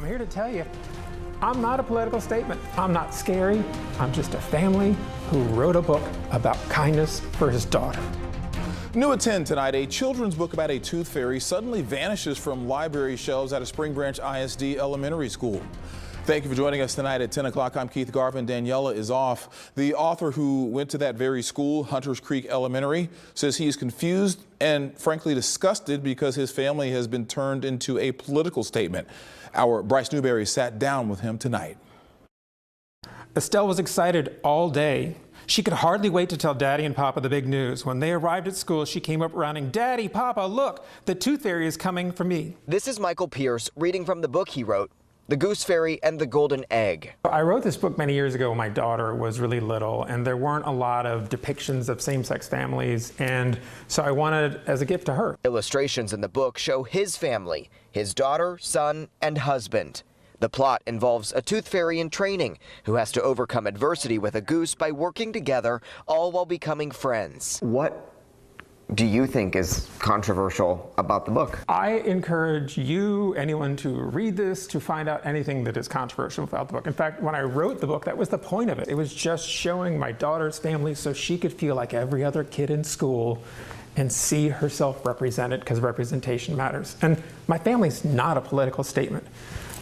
I'm here to tell you, I'm not a political statement. I'm not scary. I'm just a family who wrote a book about kindness for his daughter. New at 10 tonight, a children's book about a tooth fairy suddenly vanishes from library shelves at a Spring Branch ISD elementary school. Thank you for joining us tonight at 10 o'clock. I'm Keith Garvin. Daniela is off. The author who went to that very school, Hunters Creek Elementary, says he is confused and frankly disgusted because his family has been turned into a political statement. Our Bryce Newberry sat down with him tonight. Estelle was excited all day. She could hardly wait to tell Daddy and Papa the big news. When they arrived at school, she came up running, "Daddy, Papa, look, the tooth fairy is coming for me." This is Michael Pierce reading from the book he wrote, The Goose Fairy and the Golden Egg. I wrote this book many years ago when my daughter was really little, and there weren't a lot of depictions of same-sex families, and so I wanted as a gift to her. Illustrations in the book show his family, his daughter, son, and husband. The plot involves a tooth fairy in training who has to overcome adversity with a goose by working together, all while becoming friends. What do you think is controversial about the book? I encourage you, anyone to read this, to find out anything that is controversial about the book. In fact, when I wrote the book, that was the point of it. It was just showing my daughter's family so she could feel like every other kid in school and see herself represented, because representation matters. And my family's not a political statement.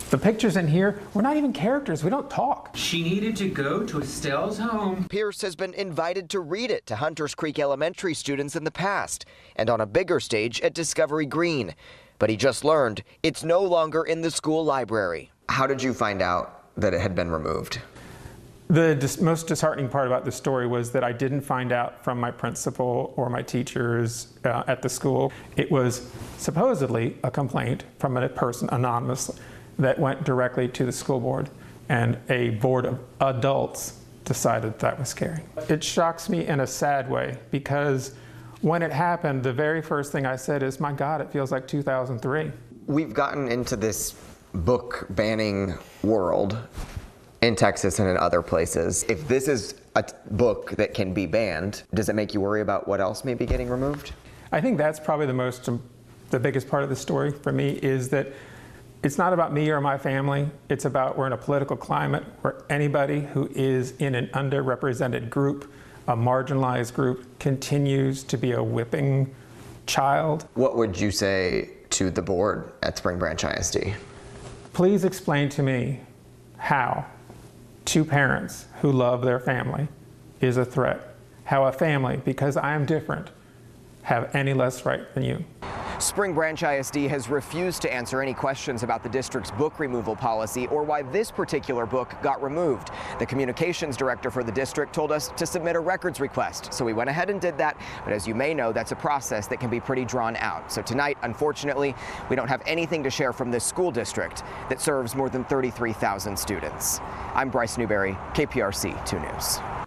The pictures in here, we're not even characters. We don't talk. She needed to go to Estelle's home. Pierce has been invited to read it to Hunters Creek Elementary students in the past and on a bigger stage at Discovery Green. But he just learned it's no longer in the school library. How did you find out that it had been removed? The most disheartening part about the story was that I didn't find out from my principal or my teachers at the school. It was supposedly a complaint from a person anonymously that went directly to the school board, and a board of adults decided that was scary. It shocks me in a sad way, because when it happened, the very first thing I said is, my God, it feels like 2003. We've gotten into this book banning world in Texas and in other places. If this is a book that can be banned, does it make you worry about what else may be getting removed? I think that's probably the biggest part of the story for me, is that it's not about me or my family. It's about we're in a political climate where anybody who is in an underrepresented group, a marginalized group, continues to be a whipping child. What would you say to the board at Spring Branch ISD? Please explain to me how two parents who love their family is a threat. How a family, because I am different, have any less right than you. Spring Branch ISD has refused to answer any questions about the district's book removal policy or why this particular book got removed. The communications director for the district told us to submit a records request, so we went ahead and did that. But as you may know, that's a process that can be pretty drawn out. So tonight, unfortunately, we don't have anything to share from this school district that serves more than 33,000 students. I'm Bryce Newberry, KPRC 2 News.